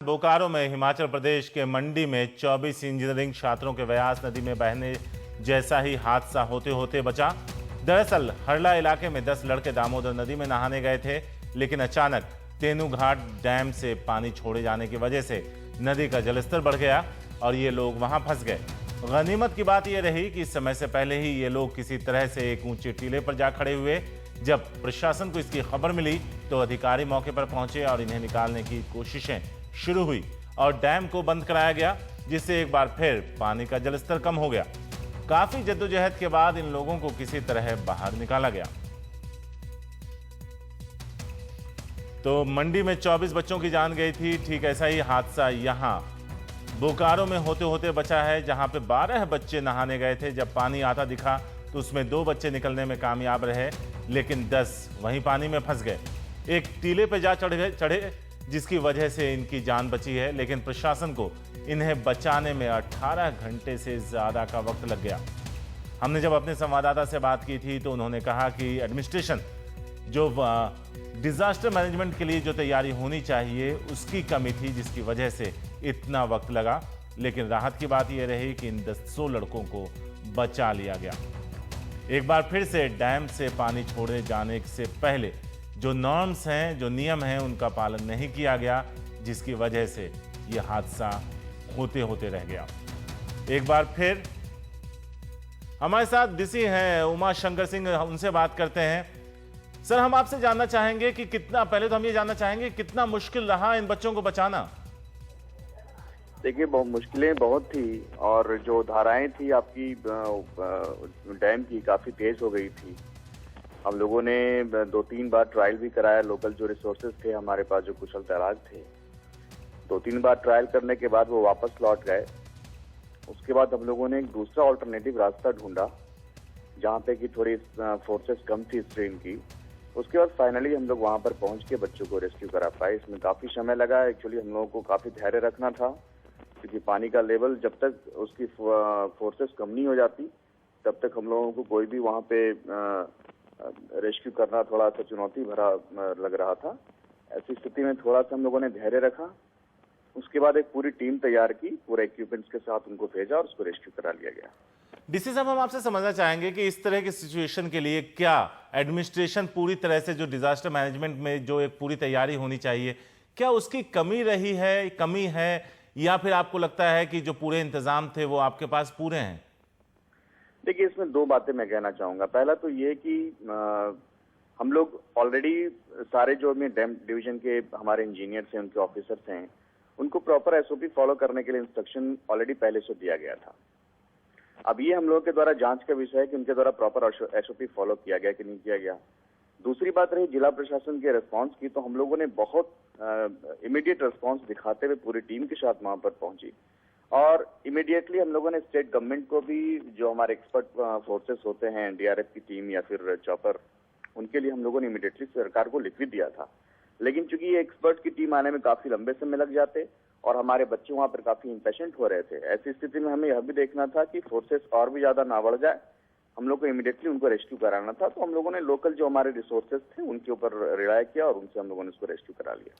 बोकारो में हिमाचल प्रदेश के मंडी में 24 इंजीनियरिंग छात्रों के व्यास नदी में बहने जैसा ही हादसा होते होते बचा। दरअसल हरला इलाके में 10 लड़के दामोदर नदी में नहाने गए थे, लेकिन अचानक तेनूघाट डैम से पानी छोड़े जाने की वजह से नदी का जलस्तर बढ़ गया और ये लोग वहां फंस गए। गनीमत की बात यह रही कि समय से पहले ही ये लोग किसी तरह से एक ऊंचे टीले पर जा खड़े हुए। जब प्रशासन को इसकी खबर मिली तो अधिकारी मौके पर पहुंचे और इन्हें निकालने की कोशिशें शुरू हुई और डैम को बंद कराया गया, जिससे एक बार फिर पानी का जलस्तर कम हो गया। काफी जद्दोजहद के बाद इन लोगों को किसी तरह बाहर निकाला गया। तो मंडी में 24 बच्चों की जान गई थी। ठीक ऐसा ही हादसा यहां बोकारो में होते होते बचा है, जहां पे 12 बच्चे नहाने गए थे। जब पानी आता दिखा तो उसमें 2 बच्चे निकलने में कामयाब रहे, लेकिन 10 वहीं पानी में फंस गए। एक टीले पे जा चढ़े जिसकी वजह से इनकी जान बची है, लेकिन प्रशासन को इन्हें बचाने में 18 घंटे से ज्यादा का वक्त लग गया। हमने जब अपने संवाददाता से बात की थी तो उन्होंने कहा कि एडमिनिस्ट्रेशन जो डिजास्टर मैनेजमेंट के लिए जो तैयारी होनी चाहिए उसकी कमी थी, जिसकी वजह से इतना वक्त लगा। लेकिन राहत की बात यह रही कि इन 100 लड़कों को बचा लिया गया। एक बार फिर से डैम से पानी छोड़े जाने से पहले जो नॉर्म्स हैं, जो नियम हैं, उनका पालन नहीं किया गया, जिसकी वजह से यह हादसा होते होते रह गया। एक बार फिर हमारे साथ डीसी हैं उमा शंकर सिंह, उनसे बात करते हैं। सर, हम आपसे जानना चाहेंगे कि पहले तो हम ये जानना चाहेंगे कितना मुश्किल रहा इन बच्चों को बचाना। देखिए, बहुत मुश्किलें बहुत थी और जो धाराएं थी आपकी डैम की काफी तेज हो गई थी। हम लोगों ने 2-3 बार ट्रायल भी कराया। लोकल जो रिसोर्सेज थे हमारे पास, जो कुशल तैराक थे, 2-3 बार ट्रायल करने के बाद वो वापस लौट गए। उसके बाद हम लोगों ने एक दूसरा ऑल्टरनेटिव रास्ता ढूंढा जहाँ पे कि थोड़ी फोर्सेस कम थी स्ट्रीम की। उसके बाद फाइनली हम लोग वहाँ पर पहुँच के बच्चों को रेस्क्यू करा पाए। इसमें काफी समय लगा। एक्चुअली हम लोगों को काफी धैर्य रखना था, क्योंकि पानी का लेवल जब तक उसकी फोर्सेस कम नहीं हो जाती तब तक हम लोगों को कोई भी वहाँ पे रेस्क्यू करना थोड़ा सा चुनौती भरा लग रहा था। ऐसी स्थिति में थोड़ा सा हम लोगों ने धैर्य रखा। उसके बाद एक पूरी टीम तैयार की, पूरे इक्विपमेंट्स के साथ उनको भेजा और उसको रेस्क्यू करा लिया गया। डीसी साहब, हम आपसे समझना चाहेंगे कि इस तरह की सिचुएशन के लिए क्या एडमिनिस्ट्रेशन पूरी तरह से जो डिजास्टर मैनेजमेंट में जो एक पूरी तैयारी होनी चाहिए, क्या उसकी कमी है या फिर आपको लगता है कि जो पूरे इंतजाम थे वो आपके पास पूरे हैं? देखिए, इसमें 2 बातें मैं कहना चाहूंगा। पहला तो ये कि हम लोग ऑलरेडी सारे जो डैम डिवीजन के हमारे इंजीनियर्स हैं, उनके ऑफिसर्स हैं, उनको प्रॉपर एसओपी फॉलो करने के लिए इंस्ट्रक्शन ऑलरेडी पहले से दिया गया था। अब ये हम लोगों के द्वारा जांच का विषय है कि उनके द्वारा प्रॉपर एसओपी फॉलो किया गया कि नहीं किया गया। दूसरी बात रही जिला प्रशासन के रिस्पांस की, तो हम लोगों ने बहुत इमीडिएट रिस्पांस दिखाते हुए पूरी टीम के साथ वहां पर पहुंची और इमीडिएटली हम लोगों ने स्टेट गवर्नमेंट को भी, जो हमारे एक्सपर्ट फोर्सेस होते हैं, डीआरएफ की टीम या फिर चॉपर, उनके लिए हम लोगों ने इमीडिएटली सरकार को लिख भी दिया था। लेकिन चूंकि ये एक्सपर्ट की टीम आने में काफी लंबे समय लग जाते और हमारे बच्चे वहां पर काफी इम्पेशेंट हो रहे थे, ऐसी स्थिति में हमें यह भी देखना था कि फोर्सेस और भी ज्यादा ना बढ़ जाए। हम लोग को इमीडिएटली उनको रेस्क्यू कराना था, तो हम लोगों ने लोकल जो हमारे रिसोर्सेज थे उनके ऊपर रिलाय किया और उनसे हम लोगों ने उसको रेस्क्यू करा लिया।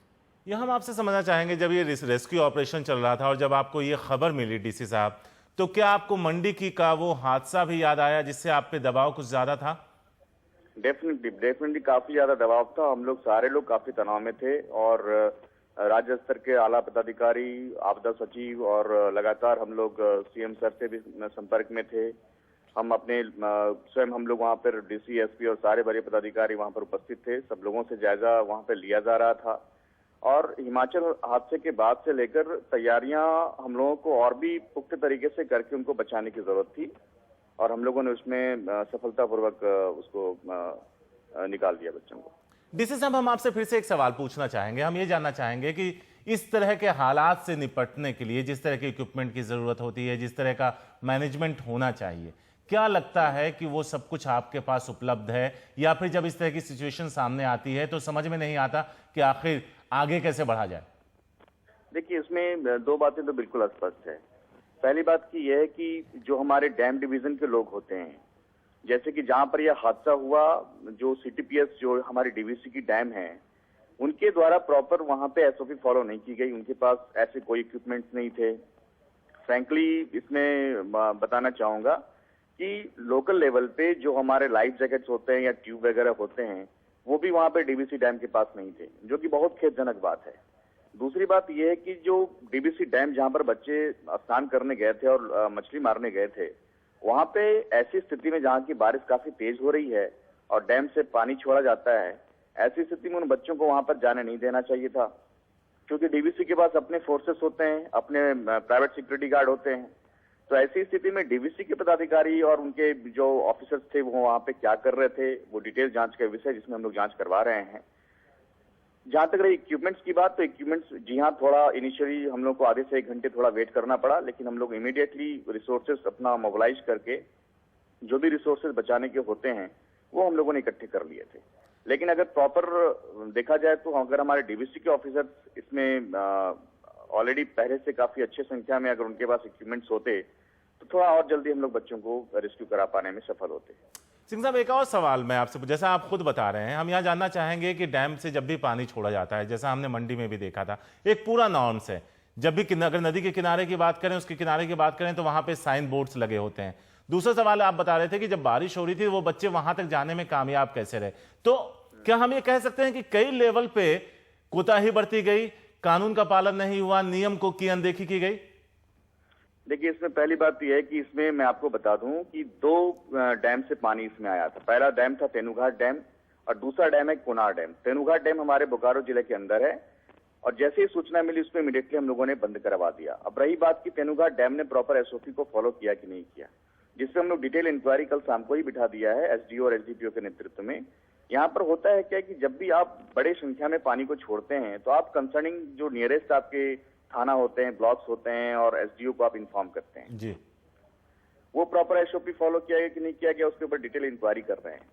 यह हम आपसे समझना चाहेंगे, जब ये रेस्क्यू ऑपरेशन चल रहा था और जब आपको ये खबर मिली डीसी साहब, तो क्या आपको मंडी का वो हादसा भी याद आया जिससे आप पे दबाव कुछ ज्यादा था? डेफिनेटली काफी ज्यादा दबाव था। हम लोग सारे लोग काफी तनाव में थे और राज्य स्तर के आला पदाधिकारी, आपदा सचिव और लगातार हम लोग सीएम सर से भी संपर्क में थे। हम अपने स्वयं हम लोग वहाँ पर डीसी, एसपी और सारे बड़े पदाधिकारी वहाँ पर उपस्थित थे। सब लोगों से जायजा वहाँ पर लिया जा रहा था और हिमाचल हादसे के बाद से लेकर तैयारियां हम लोगों को और भी पुख्ते तरीके से करके उनको बचाने की जरूरत थी और हम लोगों ने उसमें सफलतापूर्वक उसको निकाल दिया बच्चों को। डीसी साहब, हम आपसे फिर से एक सवाल पूछना चाहेंगे। हम ये जानना चाहेंगे कि इस तरह के हालात से निपटने के लिए जिस तरह के इक्विपमेंट की जरूरत होती है, जिस तरह का मैनेजमेंट होना चाहिए, क्या लगता है कि वो सब कुछ आपके पास उपलब्ध है, या फिर जब इस तरह की सिचुएशन सामने आती है तो समझ में नहीं आता कि आखिर आगे कैसे बढ़ा जाए? देखिए, इसमें 2 बातें तो बिल्कुल स्पष्ट है। पहली बात की यह है कि जो हमारे डैम डिवीजन के लोग होते हैं, जैसे कि जहां पर यह हादसा हुआ, जो सीटीपीएस जो हमारी डीवीसी की डैम है, उनके द्वारा प्रॉपर वहां पे एसओपी फॉलो नहीं की गई, उनके पास ऐसे कोई इक्विपमेंट्स नहीं थे। फ्रैंकली इसमें बताना चाहूंगा कि लोकल लेवल पे जो हमारे लाइफ जैकेट्स होते हैं या ट्यूब वगैरह होते हैं वो भी वहां पे डीबीसी डैम के पास नहीं थे, जो कि बहुत खेदजनक बात है। दूसरी बात यह है कि जो डीबीसी डैम जहां पर बच्चे स्नान करने गए थे और मछली मारने गए थे, वहां पे ऐसी स्थिति में जहां की बारिश काफी तेज हो रही है और डैम से पानी छोड़ा जाता है, ऐसी स्थिति में उन बच्चों को वहां पर जाने नहीं देना चाहिए था, क्योंकि डीबीसी के पास अपने फोर्सेस होते हैं, अपने प्राइवेट सिक्योरिटी गार्ड होते हैं। तो ऐसी स्थिति में डीबीसी के पदाधिकारी और उनके जो ऑफिसर्स थे वो वहां पे क्या कर रहे थे, वो डिटेल जांच का विषय जिसमें हम लोग जांच करवा रहे हैं। जहां तक रही इक्विपमेंट्स की बात, तो इक्विपमेंट्स जी हाँ, थोड़ा इनिशियली हम लोग को आधे से 1 घंटे थोड़ा वेट करना पड़ा, लेकिन हम लोग इमीडिएटली रिसोर्सेस अपना मोबिलाइज करके जो भी रिसोर्सेज बचाने के होते हैं वो हम लोगों ने इकट्ठे कर लिए थे। लेकिन अगर प्रॉपर देखा जाए तो अगर हमारे डीबीसी के ऑफिसर्स इसमें ऑलरेडी पहले से काफी अच्छे संख्या में अगर उनके पास इक्विपमेंट्स होते तो थोड़ा और जल्दी हम लोग बच्चों को रेस्क्यू करा पाने में सफल होते। सिंह साहब, एक और सवाल मैं आपसे, जैसा आप खुद बता रहे हैं, हम यहाँ जानना चाहेंगे कि डैम से जब भी पानी छोड़ा जाता है, जैसा हमने मंडी में भी देखा था, एक पूरा नॉर्म्स है। जब भी अगर नदी के किनारे की बात करें, उसके किनारे की बात करें, तो वहां पे साइन बोर्ड्स लगे होते हैं। दूसरा सवाल आप बता रहे थे कि जब बारिश हो रही थी वो बच्चे वहां तक जाने में कामयाब कैसे रहे। तो क्या हम ये कह सकते हैं कि कई लेवल पे कोताही बरती गई, कानून का पालन नहीं हुआ, नियम को की अनदेखी की गई? देखिए, इसमें पहली बात यह है कि इसमें मैं आपको बता दूं कि 2 डैम से पानी इसमें आया था। पहला डैम था तेनुघाट डैम और दूसरा डैम है कोनार डैम। तेनुघाट डैम हमारे बोकारो जिले के अंदर है और जैसे ही सूचना मिली उसमें इमीडिएटली हम लोगों ने बंद करवा दिया। अब रही बात कि तेनुघाट डैम ने प्रॉपर एसओपी को फॉलो किया कि नहीं किया, जिससे हम लोग डिटेल इंक्वायरी कल शाम को ही बिठा दिया है एसडीओ और एसडीपीओ के नेतृत्व में। यहाँ पर होता है क्या कि जब भी आप बड़े संख्या में पानी को छोड़ते हैं तो आप कंसर्निंग जो नियरेस्ट आपके थाना होते हैं, ब्लॉक्स होते हैं और एसडीओ को आप इन्फॉर्म करते हैं जी। वो प्रॉपर एसओपी फॉलो किया गया कि नहीं किया गया उसके ऊपर डिटेल इंक्वायरी कर रहे हैं।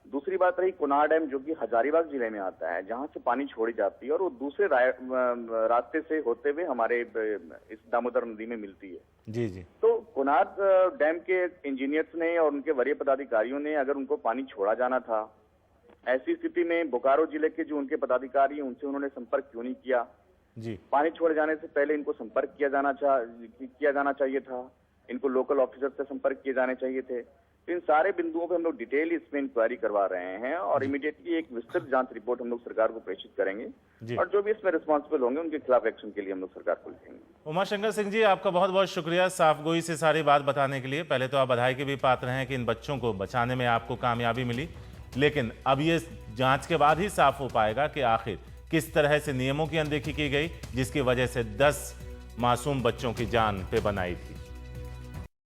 दूसरी बात रही कोनार डैम, जो कि हजारीबाग जिले में आता है, जहां से पानी छोड़ी जाती है और वो दूसरे रास्ते से होते हुए हमारे इस दामोदर नदी में मिलती है। जी जी। तो कोनार डैम के इंजीनियर्स ने और उनके वरीय पदाधिकारियों ने अगर उनको पानी छोड़ा जाना था, ऐसी स्थिति में बोकारो जिले के जो उनके पदाधिकारी हैं उनसे उन्होंने संपर्क क्यों नहीं किया? जी। पानी छोड़े जाने से पहले इनको संपर्क किया जाना चाहिए था, इनको लोकल ऑफिसर से संपर्क किए जाने चाहिए थे। तो इन सारे बिंदुओं पे हम लोग डिटेल इसमें इंक्वायरी करवा रहे हैं और इमीडिएटली एक विस्तृत जांच रिपोर्ट हम लोग सरकार को प्रेषित करेंगे और जो भी इसमें रिस्पॉन्सिबल होंगे उनके खिलाफ एक्शन के लिए हम लोग सरकार को लिखेंगे। उमाशंकर सिंह जी, आपका बहुत बहुत शुक्रिया साफगोई से सारी बात बताने के लिए। पहले तो आप बधाई के भी पात्र हैं कि इन बच्चों को बचाने में आपको कामयाबी मिली, लेकिन अब ये जांच के बाद ही साफ हो पाएगा कि आखिर किस तरह से नियमों की अनदेखी की गई जिसकी वजह से 10 मासूम बच्चों की जान पे बनाई थी।